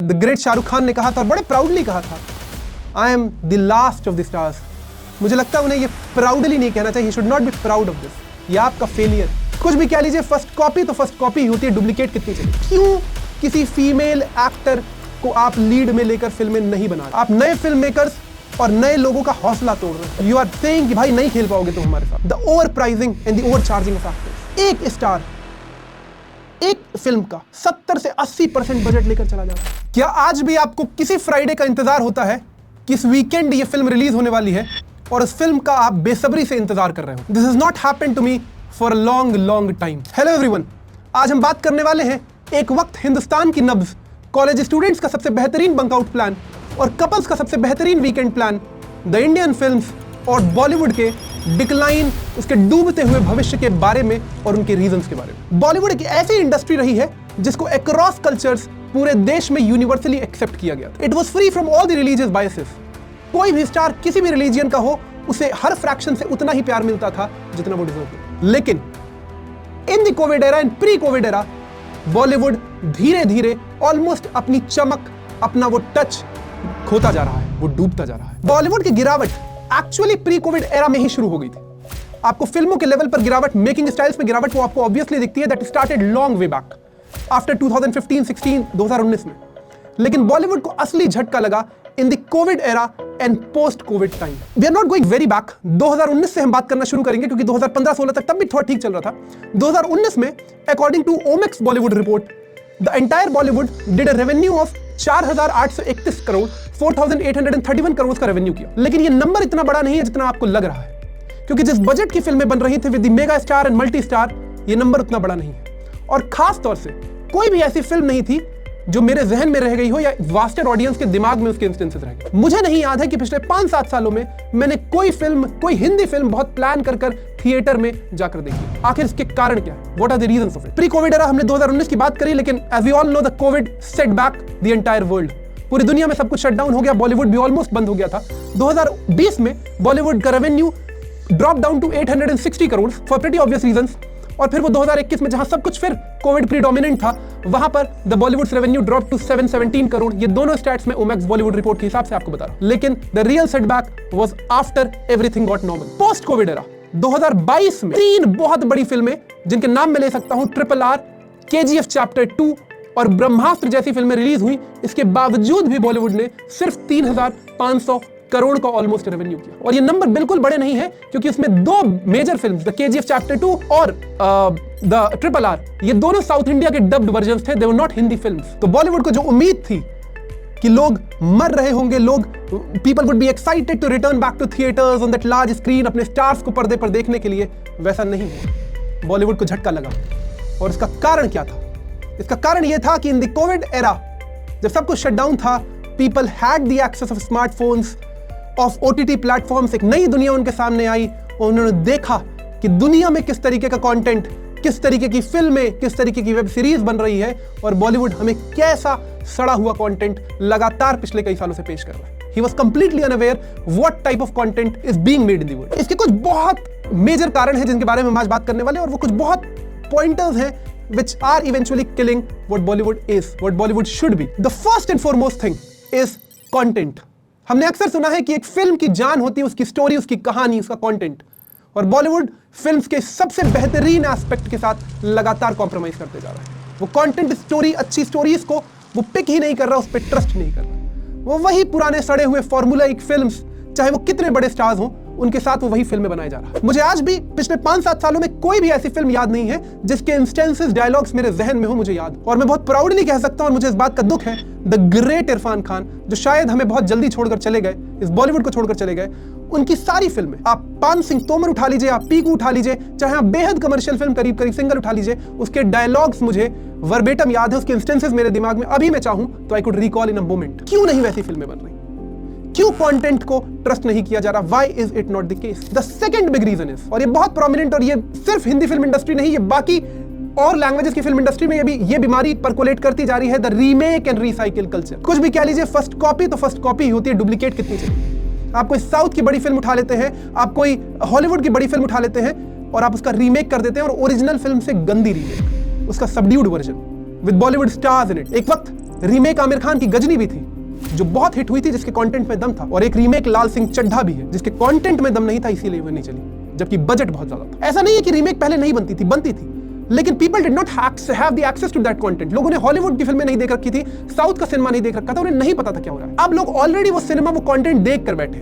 The great Shahrukh Khan ने कहा था और बड़े प्राउडली कहा था, I am the last of the stars. मुझे लगता है उन्हें ये प्राउडली नहीं कहना चाहिए, should not be proud of this. ये आपका फेलियर। कुछ भी कह लीजिए, फर्स्ट कॉपी तो फर्स्ट कॉपी होती है, डुप्लीकेट कितनी चली। क्यों किसी फीमेल एक्टर को आप लीड में लेकर फिल्में नहीं बना रहे? आप नए फिल्म मेकर्स और नए लोगों का हौसला तोड़ रहे हैं। यू आर सेइंग कि भाई नहीं खेल पाओगे तुम हमारे साथ। The over pricing and the over charging of actors. एक स्टार एक फिल्म का 70 से 80% बजट लेकर चला जाता है। क्या आज भी आपको किसी फ्राइडे का इंतजार होता है कि इस वीकेंड ये फिल्म रिलीज होने वाली है और उस फिल्म का आप बेसब्री से इंतजार कर रहे हो? This is not happened to me for a long long time. Hello everyone, आज हम बात करने वाले हैं एक वक्त हिंदुस्तान की नब्ज, कॉलेज स्टूडेंट्स का सबसे बेहतरीन बंकआउट प्लान और कपल्स का सबसे बेहतरीन weekend plan, the Indian films और बॉलीवुड के डिक्लाइन, उसके डूबते हुए भविष्य के बारे में और उनके रीजंस के बारे में। बॉलीवुड एक ऐसी इंडस्ट्री रही है जिसको अक्रॉस कल्चर्स पूरे देश में यूनिवर्सली एक्सेप्ट किया गया। It was free from all the religious biases. कोई भी स्टार किसी भी रिलीजियन का हो, उसे हर फ्रैक्शन से उतना ही प्यार मिलता था जितना वो डिजर्व करता। लेकिन इन the covid era and pre covid era Bollywood धीरे धीरे ऑलमोस्ट अपनी चमक, अपना वो टच खोता जा रहा है, वो डूबता जा रहा है। बॉलीवुड की गिरावट एक्चुअली प्री कोविड एरा में ही शुरू हो गई थी। आपको फिल्मों के लेवल पर गिरावट, मेकिंग स्टाइल्स में गिरावट वो आपको ऑब्वियसली दिखती है, that started long way back after 2015, 16, 2019 में। लेकिन बॉलीवुड को असली झटका लगा in the covid era and post covid time. We are not going very back, 2019 से हम बात करना शुरू करेंगे क्योंकि 2015-16 तक तब भी थोड़ा ठीक चल रहा था। 2019 में according to Ormax Bollywood report, the entire Bollywood did a revenue of 4,831 crore, 4,831 crore का रेवेन्यू किया। लेकिन ये नंबर इतना बड़ा नहीं है जितना आपको लग रहा है, क्योंकि जिस बजट की फिल्में बन रही थी with the mega star and multi star, ये नंबर उतना बड़ा नहीं है। और खास तौर से कोई भी ऐसी फिल्म नहीं थी जो मेरे जहन में रह गई हो या वास्टेड ऑडियंस के दिमाग में उसके इंस्टेंसेस रह गए। मुझे नहीं याद है कि पिछले 5-7 सालों में मैंने कोई फिल्म, कोई हिंदी फिल्म बहुत प्लान कर थिएटर में जाकर देखी। आखिर इसके कारण क्या है? What are the reasons of it? Pre covid era हमने 2019 की बात करी, लेकिन as we all know the covid set back the entire world. पूरी दुनिया में सब कुछ शट डाउन हो गया, बॉलीवुड भी ऑलमोस्ट बंद हो गया था। 2020 में बॉलीवुड का revenue drop down to 860 crore for pretty obvious reasons. और फिर वो 2021 में जहां सब कुछ फिर कोविड प्रीडोमिनेंट था, वहां पर the Bollywood revenue drop to 717 crore. ये दोनों स्टैट्स में ओमेक्स बॉलीवुड रिपोर्ट के हिसाब से आपको बता रहा हूं। लेकिन the real setback was after everything got normal. Post Covid era 2022 में 3 बहुत बड़ी फिल्में, जिनके नाम मैं ले सकता हूं, RRR, KGF चैप्टर 2 और ब्रह्मास्त्र जैसी फिल्में रिलीज हुई। इसके बावजूद भी बॉलीवुड ने सिर्फ 3,500 करोड़ का ऑलमोस्ट रेवेन्यू किया। और ये नंबर बिल्कुल बड़े नहीं है, क्योंकि इसमें 2 major films, the KGF chapter 2 और द RRR, ये दोनों साउथ इंडिया के डब्ड वर्जन्स थे, they were not Hindi films. तो बॉलीवुड को जो उम्मीद थी कि लोग मर रहे होंगे, लोग, people would be excited to return back to theatres on that large screen, अपने स्टार्स को पर्दे पर देखने के लिए, वैसा नहीं हुआ। बॉलीवुड को झटका लगा। और इसका कारण क्या था? इसका कारण यह था कि इन द कोविड एरा, जब सब कुछ शट डाउन था, people had the access of smartphones, of OTT platforms. एक नई दुनिया उनके सामने आई और उन्होंने देखा कि दुनिया में किस तरीके का कंटेंट, किस तरीके की फिल्में, किस तरीके की वेब सीरीज बन रही है, और बॉलीवुड हमें कैसा सड़ा हुआ कंटेंट लगातार पिछले कई सालों से पेश कर रहा है। He was completely unaware what type of content is being made in the world. इसके कुछ बहुत मेजर कारण हैं जिनके बारे में हम आज बात करने वाले हैं, और वो कुछ बहुत पॉइंटर्स हैं which are eventually killing what Bollywood is, what Bollywood should be. The first and foremost thing is content. हमने अक्सर सुना है कि एक फिल्म की जान होती है उसकी स्टोरी, उसकी कहानी, उसका कंटेंट, और बॉलीवुड फिल्म्स के सबसे बेहतरीन एस्पेक्ट के साथ लगातार कॉम्प्रोमाइज करते जा रहा है। वो कंटेंट, स्टोरी, अच्छी स्टोरीज को वो पिक ही नहीं कर रहा, उस पर ट्रस्ट नहीं कर रहा। वो वही पुराने सड़े हुए फॉर्मूलाइक फिल्म्स, चाहे वो कितने बड़े स्टार्स हों, उनके साथ वो वही फिल्में बनाए जा रहा है। मुझे आज भी पिछले 5-7 सालों में कोई भी ऐसी फिल्म याद नहीं है जिसके इंस्टेंसेस, डायलॉग्स मेरे जहन में हो मुझे याद। और मैं बहुत प्राउडली कह सकता हूं, और मुझे इस बात का दुख है, द ग्रेट इरफान खान, जो शायद हमें बहुत जल्दी छोड़कर चले गए, इस बॉलीवुड को छोड़कर चले गए, उनकी सारी फिल्में, आप पान सिंह तोमर उठा लीजिए, आप पीकू उठा लीजिए, चाहे आप बेहद कमर्शियल फिल्म करीब करीब सिंगल उठा लीजिए, उसके डायलॉग्स मुझे वर्बेटम याद है, उसके इंस्टेंसेस मेरे दिमाग में अभी मैं चाहूं तो I could recall in a moment. क्यों नहीं वैसी फिल्में बन रही? क्यों कंटेंट को ट्रस्ट नहीं किया जा रहा? Why is it not the case? The second big reason is, और ये बहुत प्रोमिनेंट, और ये सिर्फ हिंदी फिल्म इंडस्ट्री नहीं, ये बाकी और लैंग्वेजेस की फिल्म इंडस्ट्री में ये बीमारी परकोलेट करती जा रही है, the remake and recycle culture. कुछ भी कह लीजिए, फर्स्ट कॉपी तो फर्स्ट कॉपी ही होती है, डुप्लीकेट कितनी चाहिए? आप कोई साउथ की बड़ी फिल्म उठा लेते हैं, आप कोई हॉलीवुड की बड़ी फिल्म उठा लेते हैं, और आप उसका रीमेक कर देते हैं, और ओरिजिनल फिल्म से गंदी रीमेक, उसका subdued version with Bollywood stars in it. एक वक्त रीमेक आमिर खान की गजनी भी थी जो बहुत हिट हुई थी, जिसके कंटेंट में दम था, और एक रीमेक लाल सिंह चड्ढा भी है जिसके कंटेंट में दम नहीं था, इसीलिए वो नहीं चली, जबकि बजट बहुत ज्यादा था। ऐसा नहीं है कि रीमेक पहले नहीं बनती थी, बनती थी, लेकिन people did not have the access to that content. लोगों ने हॉलीवुड की फिल्में नहीं देख रखी थी, साउथ का सिनेमा नहीं देख रखा था, उन्हें नहीं पता था क्या हो रहा है। अब लोग ऑलरेडी वो सिनेमा, वो कंटेंट देख कर बैठे,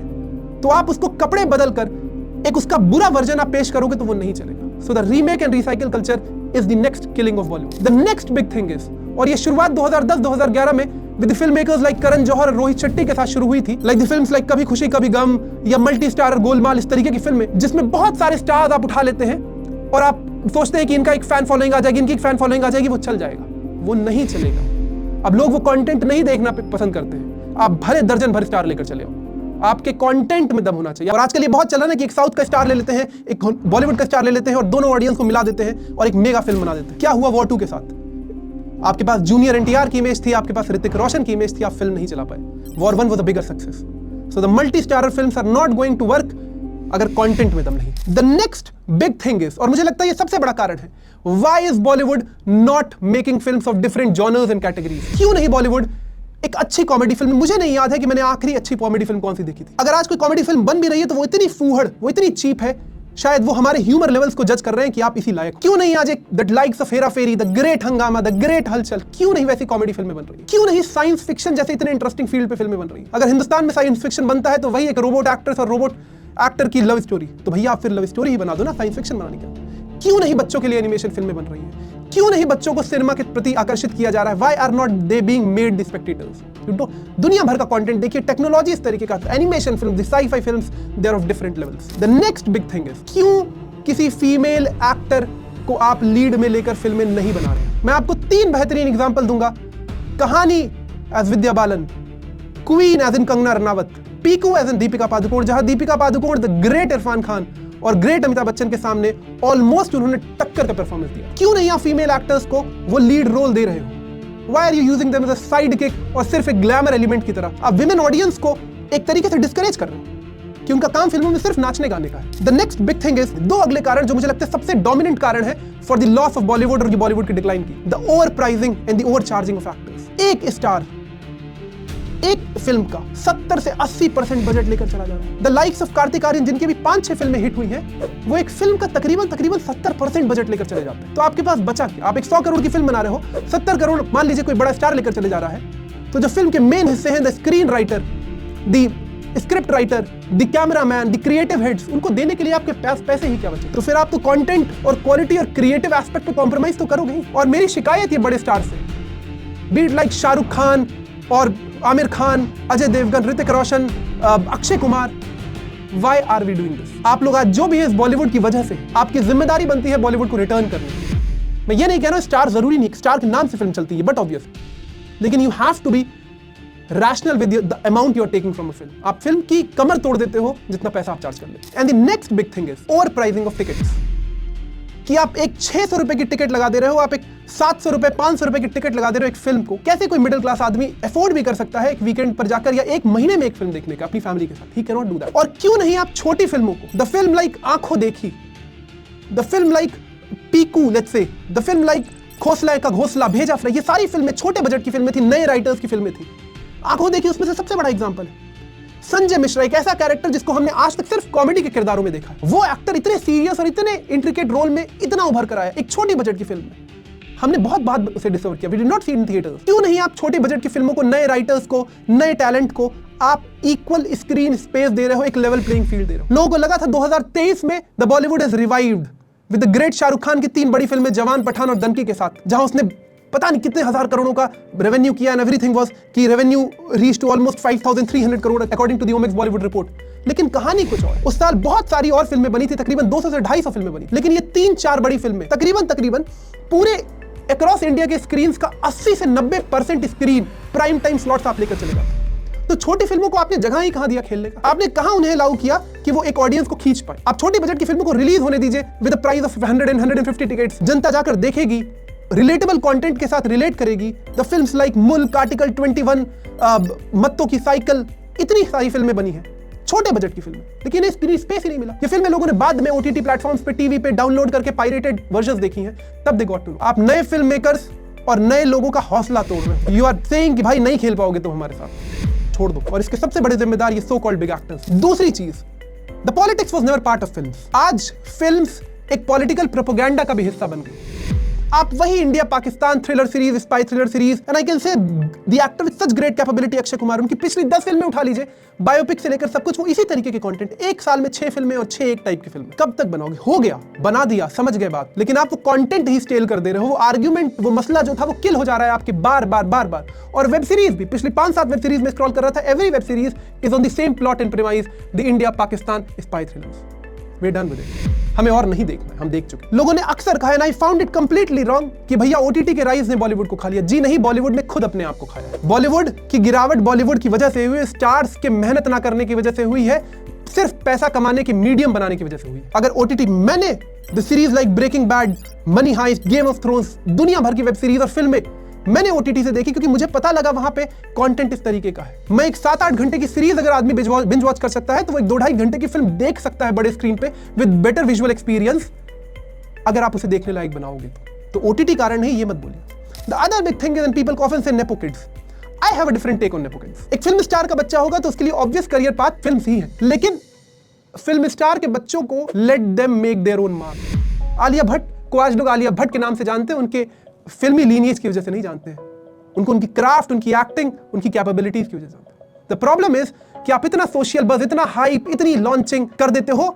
तो आप उसको कपड़े बदल कर एक उसका बुरा वर्जन आप पेश करोगे तो वो नहीं चलेगा। So the remake and recycle culture is the next killing of Bollywood. The next big thing is, और ये शुरुआत 2010-2011 में with film makers like Karan Johar और रोहित शेट्टी के साथ शुरू हुई थी। लाइक द फिल्म्स लाइक कभी खुशी कभी गम या मल्टी स्टारर गोलमाल, इस तरीके की फिल्में जिसमें बहुत सारे स्टार्स आप उठा लेते हैं और आप सोचते हैं कि इनका एक फैन फॉलोइंग आ जाएगी, इनकी एक फैन फॉलोइंग आ जाएगी, वो चल जाएगा। वो नहीं चलेगा। अब लोग वो कंटेंट नहीं देखना पसंद करते हैं। आप भले दर्जन भर स्टार लेकर चले आओ, आपके कंटेंट में दम होना चाहिए। और आजकल ये बहुत चल रहा है कि एक साउथ का स्टार ले लेते हैं, एक बॉलीवुड का स्टार ले लेते हैं और दोनों ऑडियंस को मिला देते हैं और एक मेगा फिल्म बना देते हैं। क्या हुआ वॉर 2 के साथ? आपके पास जूनियर एनटीआर की इमेज थी, आपके पास ऋतिक रोशन की इमेज थी, आप फिल्म नहीं चला पाए। War 1 was a bigger success. So the multi starrer films are not going to work अगर कंटेंट में दम नहीं। The next big thing is, और मुझे लगता है ये सबसे बड़ा कारण है, why is Bollywood not making films of different genres and categories? क्यों नहीं बॉलीवुड एक अच्छी कॉमेडी फिल्म? मुझे नहीं याद है कि मैंने आखिरी अच्छी कॉमेडी फिल्म कौन सी देखी थी। अगर आज कोई कॉमेडी फिल्म बन भी रही है तो वो इतनी फूहड़, वो इतनी चीप है, शायद वो हमारे ह्यूमर लेवल्स को जज कर रहे हैं कि आप इसी लायक। क्यों नहीं आज एक the likes of Hera Pheri, the great Hungama, the great Halchal, क्यों नहीं वैसी कॉमेडी फिल्में बन रही है? क्यों नहीं साइंस फिक्शन जैसे इतने इंटरेस्टिंग फील्ड पे फिल्में बन रही है? अगर हिंदुस्तान में साइंस फिक्शन बनता है तो वही एक रोबोट एक्ट्रेस और रोबोट एक्टर की लव स्टोरी, तो भैया आप फिर लव स्टोरी ही बना दो ना, साइंस फिक्शन बनाने का। क्यों नहीं बच्चों के लिए एनिमेशन फिल्में बन रही हैं? क्यों नहीं बच्चों को सिनेमा के प्रति आकर्षित किया जा रहा है? Why are not they being made the spectators? दुनिया भर का कंटेंट देखिए, टेक्नोलॉजी इस तरीके का, animation film, sci-fi films, they are of different levels. The next big thing is, क्यों किसी फीमेल एक्टर को आप लीड में लेकर फिल्में नहीं बना रहे? मैं आपको 3 बेहतरीन एग्जांपल दूंगा। Kahaani as Vidya Balan, Queen as in Kangana Ranaut, Piku as in Deepika Padukone, जहां दीपिका पादुकोण द ग्रेट इरफान खान और ग्रेट अमिताभ बच्चन के सामने ऑलमोस्ट उन्होंने टक्कर का परफॉर्मेंस दिया। क्यों नहीं आप फीमेल एक्टर्स को वो लीड रोल दे रहे हो? Why are you using them as a sidekick और सिर्फ एक ग्लैमर एलिमेंट की तरह? आप विमेन ऑडियंस को एक तरीके से डिस्करेज कर रहे हो कि उनका काम फिल्मों में सिर्फ नाचने गाने का है। The next big thing is, 2 अगले कारण जो मुझे लगता है सबसे डोमिनेंट कारण है for the loss of Bollywood और बॉलीवुड की डिक्लाइन की, the over pricing and the over charging of actors. एक स्टार एक फिल्म का 70 से 80% बजट लेकर चला जा रहा है। The likes of Kartik Aaryan, जिनकी भी 5-6 फिल्में हिट हुई हैं, वो एक फिल्म का तकरीबन 70% बजट लेकर चले जाते हैं। तो आपके पास बचा क्या? आप एक 100 करोड़ की फिल्म बना रहे हो, 70 करोड़ मान लीजिए कोई बड़ा स्टार लेकर चले जा रहा है, तो जो फिल्म के मेन हिस्से हैं, the screen writer, the script writer, the cameraman, the creative heads, उनको देने के लिए आपके पास पैसे ही क्या बचे? तो फिर आप तो कंटेंट और क्वालिटी और क्रिएटिव एस्पेक्ट पे कॉम्प्रोमाइज तो करोगे ही। और मेरी शिकायत ये बड़े स्टार से, बीट लाइक शाहरुख खान और Aamir Khan, Ajay Devgn, Hrithik Roshan, Akshay Kumar, why are we doing this? आप लोग आज जो भी है इस बॉलीवुड की वजह से, आपकी जिम्मेदारी बनती है बॉलीवुड को रिटर्न करने की। मैं ये नहीं कह रहा हूं स्टार जरूरी नहीं, स्टार के नाम से फिल्म चलती है, बट ऑब्वियस, लेकिन you have to be rational with the amount you are taking from a film. आप फिल्म की कमर तोड़ देते हो जितना पैसा आप चार्ज कर लेते। And the next big thing is over pricing of tickets, कि आप एक 600 रुपए की टिकट लगा दे रहे हो, आप एक 700 रुपए 500 रुपए की टिकट लगा दे रहे हो एक फिल्म को। कैसे कोई मिडिल क्लास आदमी अफोर्ड भी कर सकता है एक वीकेंड पर जाकर या एक महीने में एक फिल्म देखने का अपनी फैमिली के साथ? He can not do that. और क्यों नहीं आप छोटी फिल्मों को, द फिल्म लाइक आंखों देखी, the film like Piku, let's say, the film like घोंसला का घोंसला, भेजा फ्राई, ये सारी फिल्में छोटे बजट की फिल्में थी, नए राइटर्स की फिल्में थी। आंखों देखी उसमें से सबसे बड़ा एग्जांपल है। संजय मिश्रा, एक ऐसा कैरेक्टर जिसको हमने आज तक सिर्फ कॉमेडी के किरदारों में देखा है। वो एक्टर इतने सीरियस और इतने इंट्रिकेट रोल में इतना उभर कर आया एक छोटी बजट की फिल्म में। हमने बहुत बाद उसे डिस्कवर किया, we did not see in theatres. क्यों नहीं आप छोटी बजट की फिल्मों को, नए राइटर्स को, नए टैलेंट को आप इक्वल स्क्रीन स्पेस दे रहे हो, एक लेवल प्लेइंग फील्ड दे रहे हो? लोगों को लगा था 2023 में the Bollywood is revived with the great Shahrukh Khan की 3 बड़ी फिल्में, जवान, पठान और दंकी के साथ, जहां उसने पता नहीं कितने हजार करोड़ों का रेवेन्यू किया, एंड एवरीथिंग वाज कि revenue reach to almost 5300 crore according to the Ormax Bollywood report. लेकिन कहानी कुछ और। उस साल बहुत सारी और फिल्में बनी थी, तकरीबन 200 से 250 फिल्में बनी, लेकिन ये 3-4 बड़ी फिल्में तकरीबन पूरे अक्रॉस इंडिया के स्क्रीन का 80 से 90% स्क्रीन प्राइम टाइम स्लॉट्स आप लेकर चले जाते। तो छोटी फिल्मों को आपने जगह ही कहां दिया खेलने का? आपने कहां उन्हें अलाउ किया कि वो एक ऑडियंस को खींच पाए? आप छोटी बजट की फिल्मों को रिलीज होने दीजिए with a price of 100 and 150 tickets, जनता जाकर देखेगी, रिलेटेबल कंटेंट के साथ रिलेट करेगी। द फिल्म्स लाइक मुल्क, आर्टिकल 21, मत्तों की साइकिल, इतनी सारी फिल्में बनी हैं छोटे बजट की फिल्में, लेकिन इस स्पेस ही नहीं मिला। ये फिल्में लोगों ने बाद में ओटीटी प्लेटफॉर्म्स पे, टीवी पे डाउनलोड करके पायरेटेड वर्जन्स देखी हैं, तब दे गॉट टू नो। आप नए फिल्म मेकर्स और नए लोगों का हौसला तोड़ रहे हो। यू आर सेइंग कि भाई नहीं खेल पाओगे तुम हमारे साथ, छोड़ दो। और इसके सबसे बड़े जिम्मेदार ये सो कॉल्ड बिग एक्टर्स। दूसरी चीज, the politics was never part of films. आज फिल्म्स एक पॉलिटिकल प्रोपेगेंडा का भी हिस्सा बन गई। आप वही India Pakistan thriller series, spy thriller series, and I can say the actor with such great capability Akshay Kumar, उनकी पिछली 10 फिल्में उठा लीजिए, बायोपिक से लेकर सब कुछ, वो इसी तरीके के कंटेंट। एक साल में 6 फिल्में और 6 एक टाइप की फिल्में। कब तक बनाओगे? हो गया, बना दिया, समझ गए बात, लेकिन आप वो कंटेंट ही स्टेल कर दे रहे हो। वो आर्ग्यूमेंट, वो मसला जो था वो किल हो जा रहा है आपके बार बार बार बार। और वेब सीरीज भी, पिछली 5-7 वेब सीरीज में स्क्रॉल कर रहा था, every web series is on the same plot and premise, the India Pakistan spy thrillers. We done with it, हमें और नहीं देखना है, हम देख चुके। लोगों ने अक्सर कहा, and I found it completely wrong, कि भैया ओटीटी के राइज ने बॉलीवुड को खा लिया। जी नहीं, बॉलीवुड ने खुद अपने आप को खाया है। बॉलीवुड की गिरावट बॉलीवुड की वजह से हुई, स्टार्स के मेहनत ना करने की वजह से हुई है, सिर्फ पैसा कमाने के मीडियम बनाने की वजह से हुई। अगर ओटीटी, मैंने the series like Breaking Bad, Money Heist, Game of Thrones, दुनिया भर की वेब सीरीज और फिल्में मैंने ओटीटी से देखी, क्योंकि मुझे पता लगा वहां पे कंटेंट इस तरीके का है। मैं एक 7-8 घंटे की सीरीज अगर आदमी बिंज वॉच कर सकता है, तो वो एक 2-2.5 घंटे की फिल्म देख सकता है बड़े स्क्रीन पे विद बेटर विजुअल एक्सपीरियंस, अगर आप उसे देखने लायक बनाओगे तो ओटीटी कारण नहीं, ये मत बोलिए। The other big thing is, and people often say nepo kids. I have a different take on nepo kids. एक फिल्म स्टार का बच्चा होगा तो उसके लिए ऑब्वियस करियर पाथ फिल्म ही है, लेकिन फिल्म स्टार के बच्चों को let them make their own mark. Alia Bhatt को आज लोग आलिया भट्ट के नाम से जानते हैं, उनके फिल्मी लीनिएज की वजह से नहीं जानते हैं। उनको उनकी क्राफ्ट, उनकी एक्टिंग, उनकी कैपेबिलिटीज की वजह से जानते हैं। द प्रॉब्लम इज कि आप इतना सोशल बज, इतना हाइप, इतनी लॉन्चिंग कर देते हो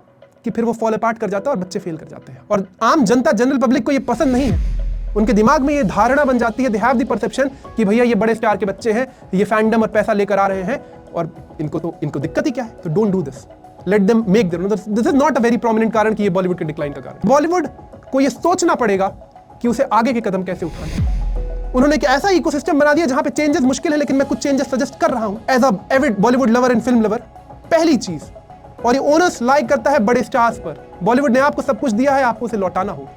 कि फिर वो फॉल अपार्ट कर जाता है और बच्चे फेल कर जाते हैं। और आम जनता, जनरल पब्लिक को ये पसंद नहीं है। उनके दिमाग में ये धारणा बन जाती है, दे हैव द परसेप्शन कि भैया ये बड़े स्टार के बच्चे हैं, ये फैंडम और पैसा लेकर आ रहे हैं, और इनको दिक्कत ही क्या है। तो don't do this, late them make there. This is not a very prominent कारण कि ये बॉलीवुड के डिक्लाइन का कारण। बॉलीवुड को ये सोचना पड़ेगा कि उसे आगे के कदम कैसे उठाना है। उन्होंने एक ऐसा इकोसिस्टम बना दिया जहां पे चेंजेस मुश्किल है, लेकिन मैं कुछ चेंजेस सजेस्ट कर रहा हूं as a avid Bollywood lover and film lover. पहली चीज, और ये ओनर्स लाइक करता है बड़े स्टार्स पर। बॉलीवुड ने आपको सब कुछ दिया है, आपको उसे लौटाना हो।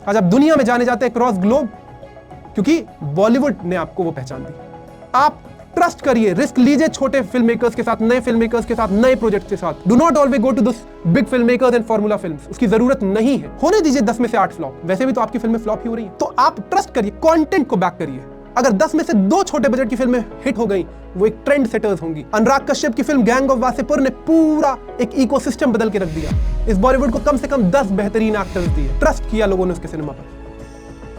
आज आप दुनिया में जाने जाते हैं क्रॉस ग्लोब, क्योंकि बॉलीवुड ने आपको वो पहचान दी। आप ट्रस्ट करिए, रिस्क लीजिए छोटे फिल्म मेकर्स के साथ, नए फिल्म मेकर्स के साथ, नए प्रोजेक्ट के साथ। Do not always go to this big film makers and formula films, उसकी जरूरत नहीं है। होने दीजिए 10 में से 8 फ्लॉप, वैसे भी तो आपकी फिल्में फ्लॉप ही हो रही हैं। तो आप ट्रस्ट करिए, कंटेंट को बैक करिए। अगर 10 में से 2 छोटे बजट की फिल्में हिट हो गई, वो एक ट्रेंड सेटर्स होंगी। अनुराग कश्यप की फिल्म गैंग ऑफ वासेपुर ने पूरा एक इकोसिस्टम बदल के रख दिया। इस बॉलीवुड को कम से कम 10 बेहतरीन एक्टर्स दिए, ट्रस्ट किया लोगों ने उसके सिनेमा पर।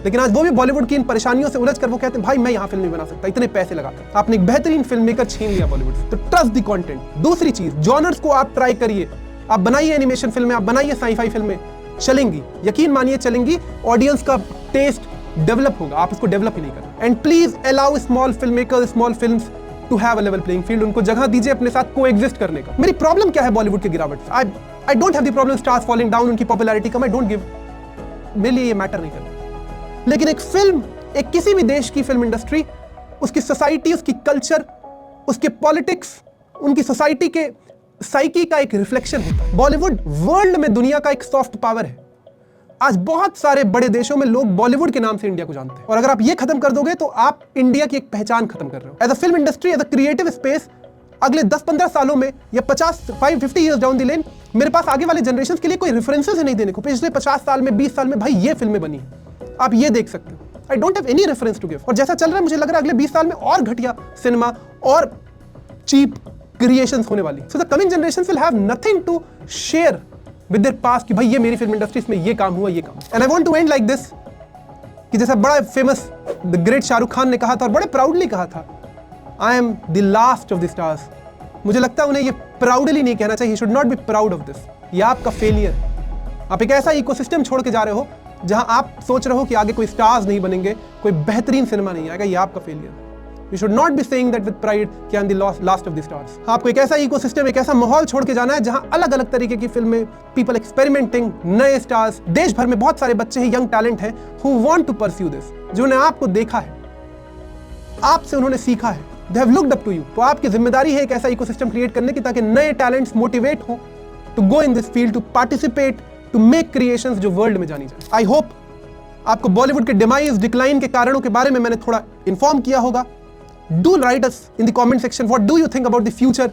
लेकिन आज वो भी बॉलीवुड की इन परेशानियों से उलझ कर वो कहते हैं, भाई मैं यहाँ फिल्म नहीं बना सकता, इतने पैसे लगाकर। आपने एक बेहतरीन फिल्म मेकर छीन लिया बॉलीवुड से। तो ट्रस्ट द कंटेंट। दूसरी चीज, जॉनर्स को आप ट्राई करिए। आप बनाइए एनिमेशन फिल्में, आप बनाइए साई-फाई फिल्में, चलेंगी, यकीन मानिए चलेंगी। ऑडियंस का टेस्ट डेवलप होगा, आप उसको डेवलप ही नहीं करना। And please allow small film makers, small films to have a level playing field. उनको जगह दीजिए अपने साथ को एग्जिस्ट करने का। मेरी प्रॉब्लम क्या है बॉलीवुड की गिरावट से? I don't have the problem stars falling down, उनकी पॉपुलैरिटी कम, आई डोंट गिव, मेरे लिए ये मैटर नहीं करता। लेकिन एक फिल्म, एक किसी भी देश की फिल्म इंडस्ट्री, उसकी सोसाइटी, उसकी कल्चर, उसके पॉलिटिक्स, उनकी सोसाइटी के साइकी का एक रिफ्लेक्शन होता है। बॉलीवुड वर्ल्ड में दुनिया का एक सॉफ्ट पावर है। आज बहुत सारे बड़े देशों में लोग बॉलीवुड के नाम से इंडिया को जानते हैं, और अगर आप ये खत्म कर दोगे तो आप इंडिया की एक पहचान खत्म कर रहे हो। As a film industry, as a creative space, अगले 10-15 सालों में या 50 ईयर्स डाउन द लेन, मेरे पास आगे वाले जनरेशन के लिए कोई रेफरेंसेस ही नहीं देने को। पिछले 50 साल में, 20 साल में भाई ये फिल्में बनी, आप ये देख सकते हो। I don't have any reference to give. और जैसा चल रहा है, मुझे लग रहा है अगले 20 साल में और घटिया सिनेमा और चीप क्रिएशंस होने वाली। So the coming generations will have nothing to share with their past कि भाई ये मेरी फिल्म इंडस्ट्री में ये काम हुआ, ये काम। And I want to end like this, कि जैसा बड़ा famous the great Shahrukh Khan ने कहा था और बड़े प्राउडली कहा था, I am the last of the stars. मुझे लगता है उन्हें ये प्राउडली नहीं कहना चाहिए, should not be proud of this. ये आपका फेलियर। आप एक ऐसा इकोसिस्टम छोड़ के जा रहे हो जहां आप सोच रहे हो कि आगे कोई स्टार्स नहीं बनेंगे, कोई बेहतरीन सिनेमा नहीं आएगा। ये आपका failure. You should not be saying that with pride कि I am the last of the stars. आपको एक ऐसा इकोसिस्टम, एक ऐसा माहौल छोड़ के जाना है जहां अलग अलग तरीके की फिल्में, पीपल एक्सपेरिमेंटिंग, नए स्टार्स, देश भर में बहुत सारे बच्चे हैं, यंग टैलेंट हैं, who want to pursue this, जिन्होंने आपको देखा है, आपसे उन्होंने सीखा है, they have looked up to you. तो आपकी जिम्मेदारी है एक ऐसा इकोसिस्टम क्रिएट करने की ताकि नए टैलेंट्स मोटिवेट हो to go in this field, to participate, to make creations जो वर्ल्ड में जानी जाए। आई होप आपको बॉलीवुड के डिमाइज, डिक्लाइन के कारणों के बारे में मैंने थोड़ा इन्फॉर्म किया होगा। Do right us in the comment section, what do you think about the future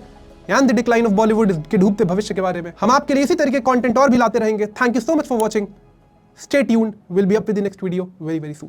and the decline of Bollywood, के डूबते भविष्य के बारे में। हम आपके लिए इसी तरह के कंटेंट और भी लाते रहेंगे। Thank you so much for watching. Stay tuned, will be up with the next video very very soon.